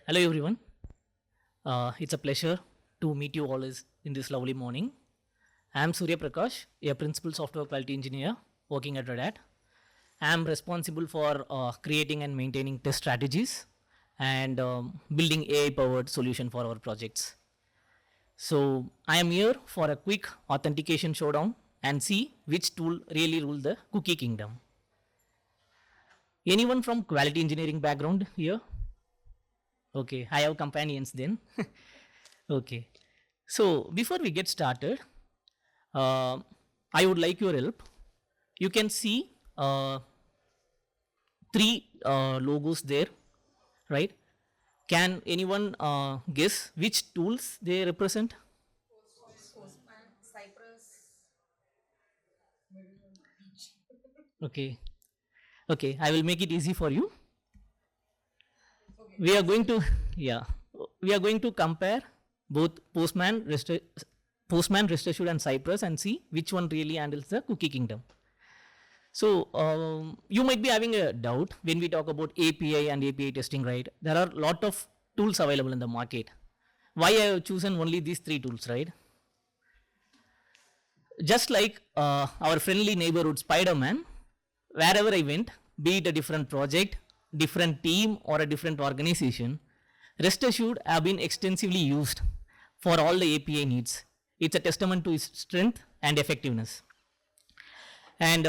Hello everyone. It's a pleasure to meet you all in this lovely morning. I am Suriya Prakash, a principal software quality engineer working at Red Hat. I am responsible for creating and maintaining test strategies and building AI-powered solution for our projects. So I am here for a quick authentication showdown and see which tool really rule the cookie kingdom. Anyone from quality engineering background here? Okay, I have companions then. Okay, so before we get started, I would like your help. You can see three logos there, right? Can anyone guess which tools they represent? Postman, Cypress. Okay, okay, I will make it easy for you. Okay. We are going to, yeah, we are going to compare both Postman, Versatility, and Cypress and see which one really handles the cookie kingdom. So you might be having a doubt when we talk about API and API testing, right? There are a lot of tools available in the market. Why I have chosen only these three tools, right? Just like our friendly neighborhood Spider-Man, wherever I went, be it a different project, different team, or a different organization, rest assured have been extensively used for all the API needs. It's a testament to its strength and effectiveness. And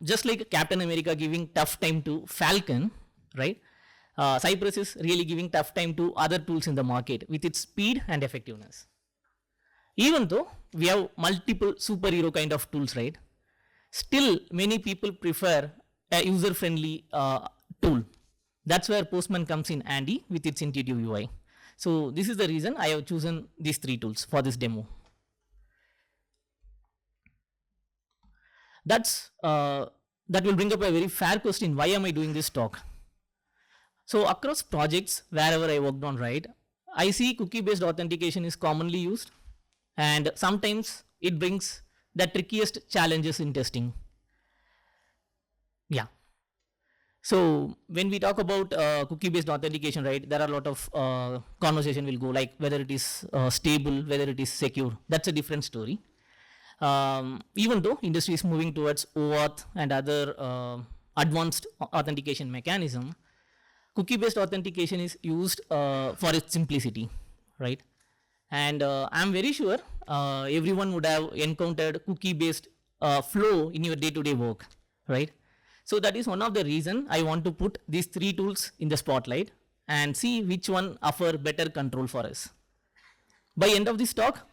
just like Captain America giving tough time to Falcon, right? Cypress is really giving tough time to other tools in the market with its speed and effectiveness. Even though we have multiple superhero kind of tools, right? Still, many people prefer a user-friendly tool. That's where Postman comes in handy with its intuitive UI. So this is the reason I have chosen these three tools for this demo. That will bring up a very fair question. Why am I doing this talk? So across projects, wherever I worked on, right, I see cookie-based authentication is commonly used, and sometimes it brings the trickiest challenges in testing. Yeah. So when we talk about cookie-based authentication, right, there are a lot of conversation will go like whether it is stable, whether it is secure. That's a different story. Even though industry is moving towards OAuth and other advanced authentication mechanism, cookie-based authentication is used for its simplicity, right? And I'm very sure everyone would have encountered cookie-based flow in your day-to-day work, right? So that is one of the reason I want to put these three tools in the spotlight and see which one offer better control for us. By end of this talk,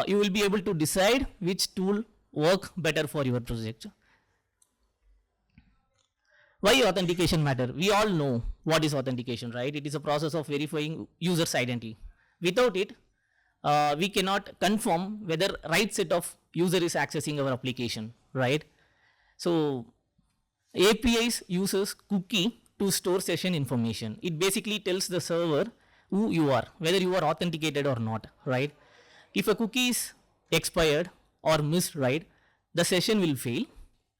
you will be able to decide which tool work better for your project. Why authentication matter? We all know what is authentication, right? It is a process of verifying user's identity. Without it, we cannot confirm whether right set of user is accessing our application, right? So APIs uses cookie to store session information. It basically tells the server who you are, whether you are authenticated or not, right? If a cookie is expired or missed, right, the session will fail,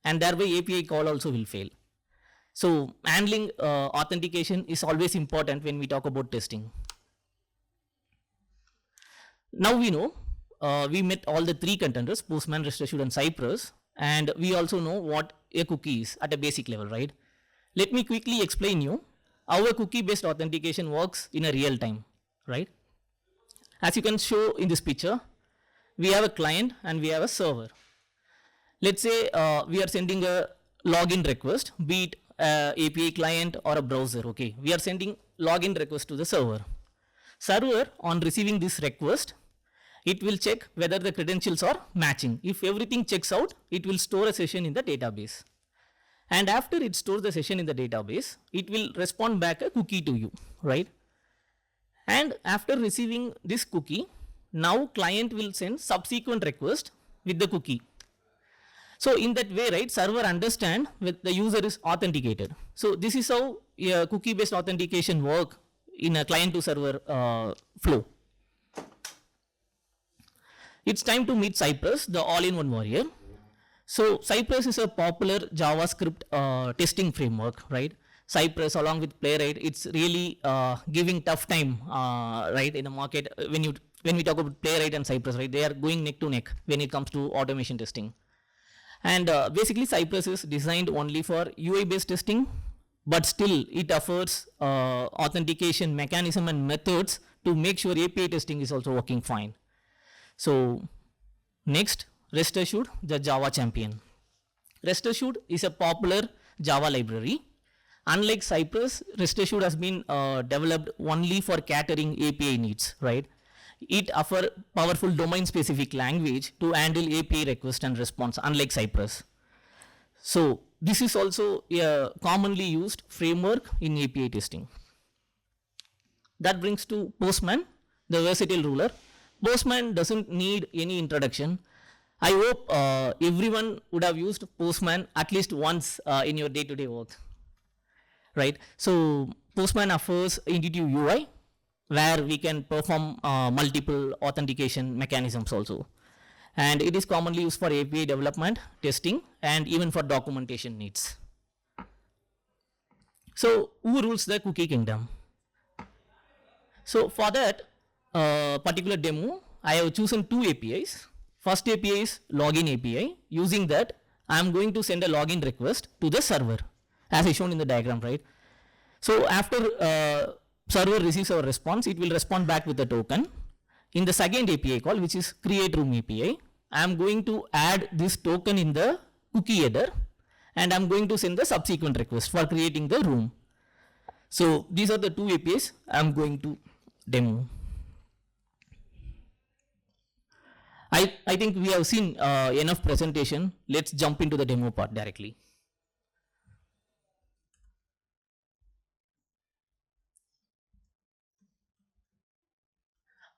and thereby API call also will fail. So handling authentication is always important when we talk about testing. Now we know we met all the three contenders, Postman, Versatility, and Cypress, and we also know what a cookie is at a basic level, right? Let me quickly explain you how a cookie-based authentication works in a real time, right? As you can show in this picture, we have a client and we have a server. Let's say we are sending a login request, be it API client or a browser, okay? We are sending login request to the server. Server, on receiving this request, it will check whether the credentials are matching. If everything checks out, it will store a session in the database. And after it stores the session in the database, it will respond back a cookie to you, right? And after receiving this cookie, now client will send subsequent request with the cookie. So in that way, right, server understand that the user is authenticated. So this is how cookie-based authentication work in a client to server flow. It's time to meet Cypress, the all-in-one warrior. So Cypress is a popular JavaScript testing framework, right? Cypress along with Playwright, it's really giving tough time, right, in the market. When we talk about Playwright and Cypress, right, they are going neck to neck when it comes to automation testing. And basically, Cypress is designed only for UI based testing, but still it offers authentication mechanism and methods to make sure API testing is also working fine. So next, Rest Assured, the Java champion. Rest Assured is a popular Java library. Unlike Cypress, Rest Assured has been developed only for catering API needs, right? It offers powerful domain-specific language to handle API request and response, unlike Cypress. So this is also a commonly used framework in API testing. That brings to Postman, the versatile ruler. Postman doesn't need any introduction. I hope everyone would have used Postman at least once in your day-to-day work, right? So Postman offers intuitive UI where we can perform multiple authentication mechanisms also. And it is commonly used for API development, testing, and even for documentation needs. So who rules the cookie kingdom? So for that particular demo, I have chosen two APIs. First API is login API. Using that, I am going to send a login request to the server, as I shown in the diagram, right? So after server receives our response, it will respond back with the token. In the second API call, which is create room API, I am going to add this token in the cookie header, and I am going to send the subsequent request for creating the room. So these are the two APIs I am going to demo. I think we have seen enough presentation. Let's jump into the demo part directly.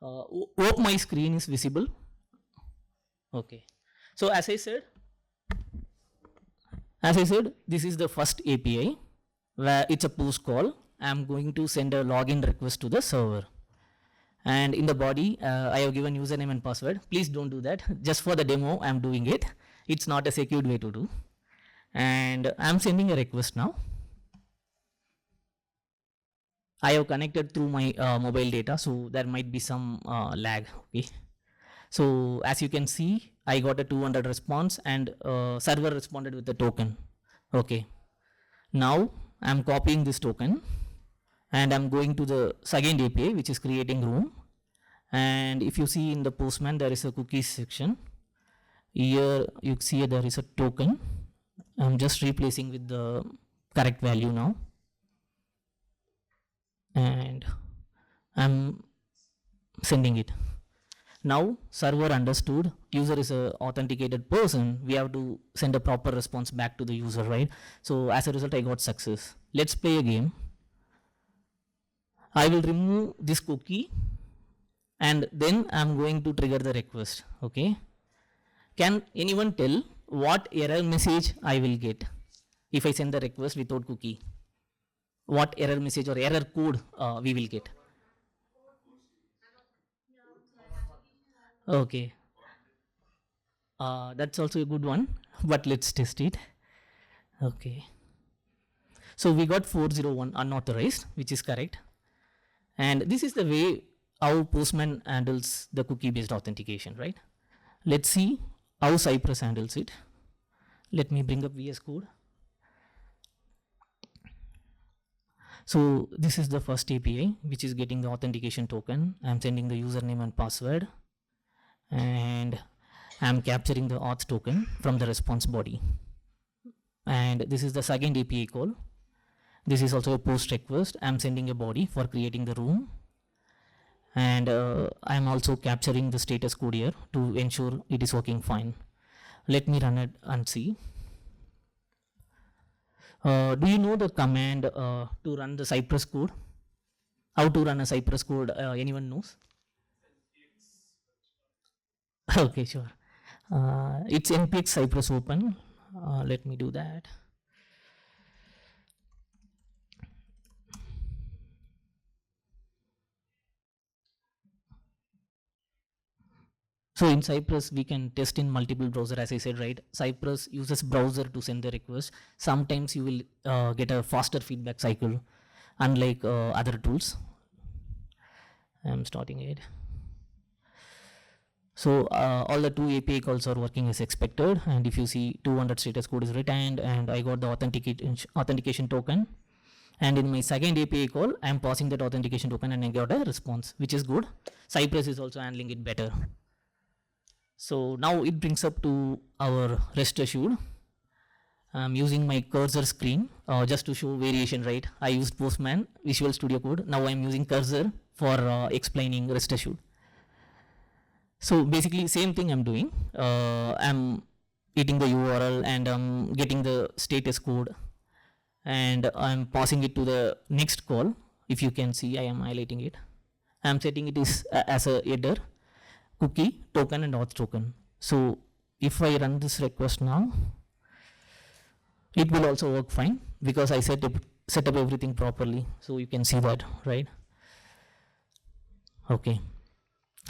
Hope my screen is visible. Okay. So as I said, this is the first API where it's a post call. I'm going to send a login request to the server. And in the body, I have given username and password. Please don't do that. Just for the demo, I'm doing it. It's not a secured way to do. And I'm sending a request now. I have connected through my mobile data, so there might be some lag. Okay. So as you can see, I got a 200 response and server responded with the token. Okay. Now I'm copying this token and I'm going to the second API, which is creating room. And if you see in the Postman, there is a cookies section. Here you see there is a token. I'm just replacing with the correct value now. And I'm sending it. Now server understood user is a authenticated person. We have to send a proper response back to the user, right? So as a result, I got success. Let's play a game. I will remove this cookie and then I'm going to trigger the request. Okay. Can anyone tell what error message I will get if I send the request without cookie? What error message or error code we will get? Okay. That's also a good one, but let's test it. Okay. So we got 401 unauthorized, which is correct. And this is the way how Postman handles the cookie based authentication, right? Let's see how Cypress handles it. Let me bring up VS Code. So this is the first API, which is getting the authentication token. I'm sending the username and password, and I'm capturing the auth token from the response body. And this is the second API call. This is also a post request. I'm sending a body for creating the room. And I'm also capturing the status code here to ensure it is working fine. Let me run it and see. Do you know the command to run the Cypress code? How to run a Cypress code? Anyone knows? Okay, sure. It's npx Cypress open. Let me do that. So in Cypress, we can test in multiple browser, as I said, right? Cypress uses browser to send the request. Sometimes you will get a faster feedback cycle, unlike other tools. I'm starting it. So all the two API calls are working as expected, and if you see 200 status code is returned, and I got the authentication token. And in my second API call, I'm passing that authentication token and I got a response, which is good. Cypress is also handling it better. So now it brings up to our rest assured. I'm using my cursor screen just to show variation, right? I used Postman, Visual Studio Code. Now I'm using cursor for explaining rest assured. So basically same thing I'm doing. I'm getting the URL and I'm getting the status code, and I'm passing it to the next call. If you can see, I am highlighting it. I'm setting it as a header, cookie, token, and auth token. So if I run this request now, it will also work fine because I set up everything properly. So you can see that, right? Okay.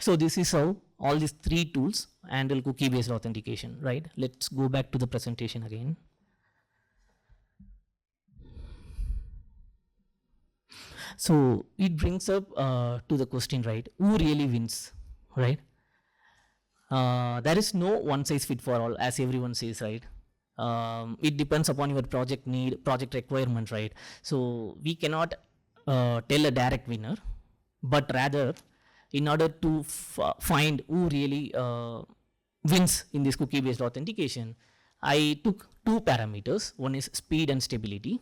So this is how all these three tools handle cookie-based authentication, right? Let's go back to the presentation again. So it brings up to the question, right? Who really wins, right? There is no one size fit for all, as everyone says, right? It depends upon your project need, project requirement, right? So we cannot tell a direct winner, but rather, in order to find who really wins in this cookie-based authentication, I took two parameters. One is speed and stability.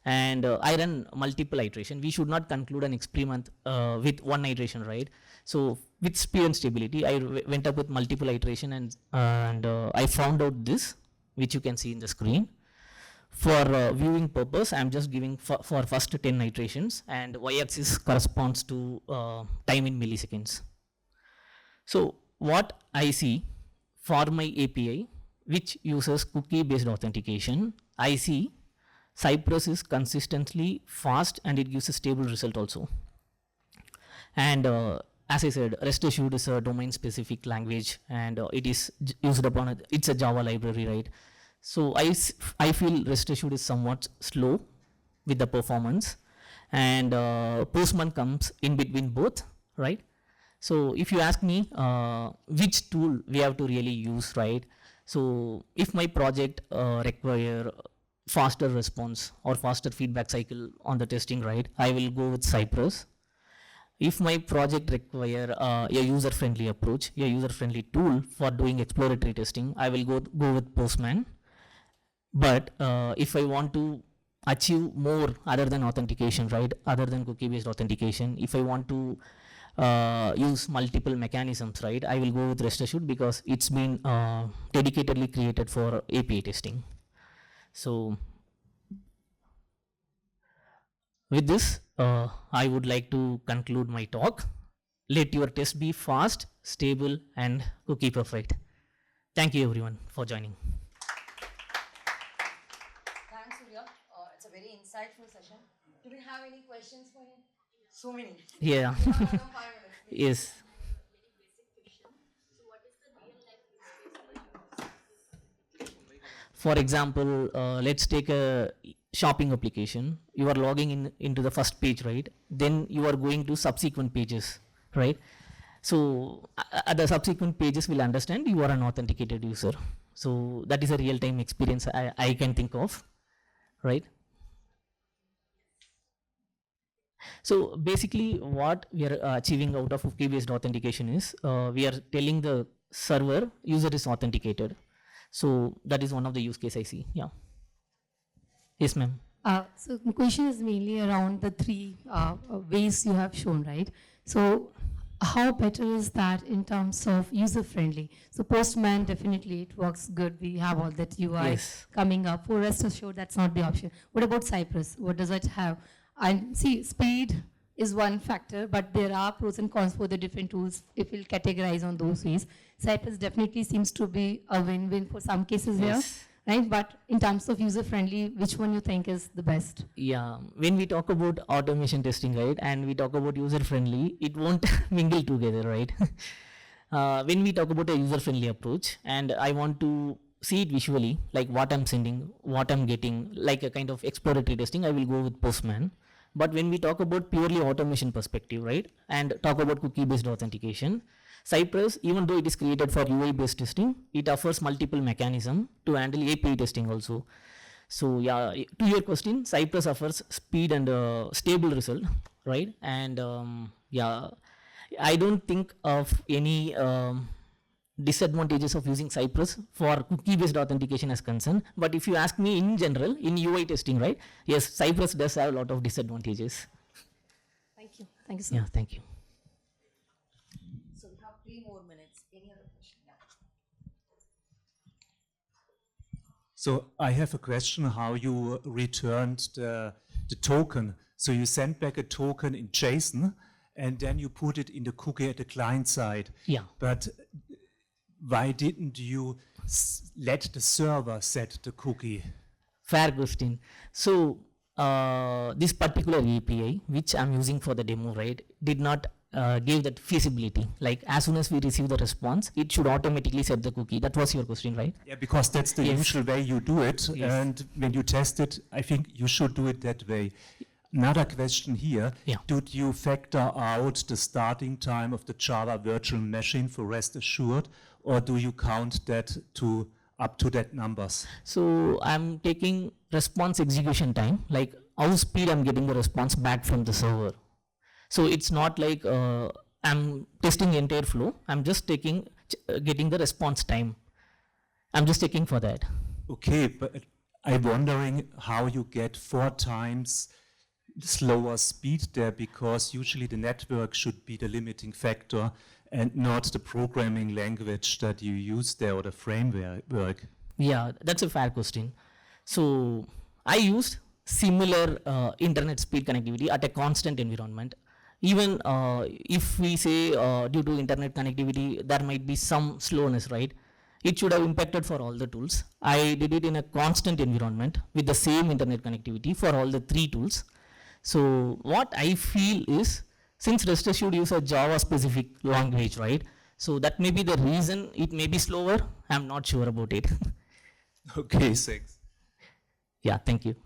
And I run multiple iteration. We should not conclude an experiment with one iteration, right? So with speed and stability, I went up with multiple iteration, and I found out this, which you can see in the screen. For viewing purpose, I'm just giving for first 10 iterations, and y-axis corresponds to time in milliseconds. So what I see for my API, which uses cookie-based authentication, I see Cypress is consistently fast and it gives a stable result also. And as I said, rest assured is a domain-specific language, and it is used upon it's a Java library, right? So I feel rest assured is somewhat slow with the performance, and Postman comes in between both, right? So if you ask me which tool we have to really use, right? So if my project require faster response or faster feedback cycle on the testing, right, I will go with Cypress. If my project require a user-friendly approach, a user-friendly tool for doing exploratory testing, I will go with Postman. But if I want to achieve more other than authentication, right, other than cookie-based authentication, if I want to use multiple mechanisms, right, I will go with rest assured because it's been dedicatedly created for API testing. So with this, I would like to conclude my talk. Let your test be fast, stable, and cookie perfect. Thank you everyone for joining. Thanks, Suriya. It's a very insightful session. Do we have any questions for him? So many. Yeah. 5 minutes. Please. Yes. For example, let's take a shopping application. You are logging into the first page, right? Then you are going to subsequent pages, right? So the subsequent pages will understand you are an authenticated user. So that is a real-time experience I can think of, right? So basically what we are achieving out of cookie-based authentication is we are telling the server user is authenticated. So that is one of the use case I see. Yeah. Yes, ma'am. So the question is mainly around the three ways you have shown, right? So how better is that in terms of user-friendly? So Postman, definitely it works good. We have all that UI Yes. coming up. For rest assured, that's not the option. What about Cypress? What does it have? And see, speed is one factor, but there are pros and cons for the different tools if we'll categorize on those ways. Cypress definitely seems to be a win-win for some cases Yes. here, right? But in terms of user-friendly, which one you think is the best? Yeah, when we talk about automation testing, right, and we talk about user friendly, it won't mingle together, right? When we talk about a user-friendly approach, and I want to see it visually, like what I'm sending, what I'm getting, like a kind of exploratory testing, I will go with Postman. But when we talk about purely automation perspective, right, and talk about cookie-based authentication, Cypress, even though it is created for UI-based testing, it offers multiple mechanism to handle API testing also. So yeah, to your question, Cypress offers speed and stable result, right? And yeah, I don't think of any disadvantages of using Cypress for cookie-based authentication as concerned. But if you ask me in general, in UI testing, right? Yes, Cypress does have a lot of disadvantages. Thank you. Thank you so Yeah, much. thank you. So we have 3 more minutes. Any other question? Yeah. So I have a question how you returned the token. So you sent back a token in JSON and then you put it in the cookie at the client side. Yeah. But why didn't you let the server set the cookie? Fair question. So this particular API, which I'm using for the demo, right, did not give that feasibility. Like as soon as we receive the response, it should automatically set the cookie. That was your question, right? Yeah, because that's the Yes. usual way you do it. Yes. And when you test it, I think you should do it that way. Another question here. Yeah. Did you factor out the starting time of the Java virtual machine for rest assured, or do you count that to up to that numbers? So I'm taking response execution time, like how speed I'm getting the response back from the server. So it's not like I'm testing the entire flow. I'm just taking getting the response time. I'm just taking for that. Okay, but I'm wondering how you get 4 times slower speed there, because usually the network should be the limiting factor and not the programming language that you use there or the framework. Yeah, that's a fair question. So I used similar internet speed connectivity at a constant environment. Even if we say due to internet connectivity, there might be some slowness, right? It should have impacted for all the tools. I did it in a constant environment with the same internet connectivity for all the 3 tools. So what I feel is, since REST assured use a Java specific language, right? So that may be the reason it may be slower. I'm not sure about it. Okay, thanks. Yeah, thank you.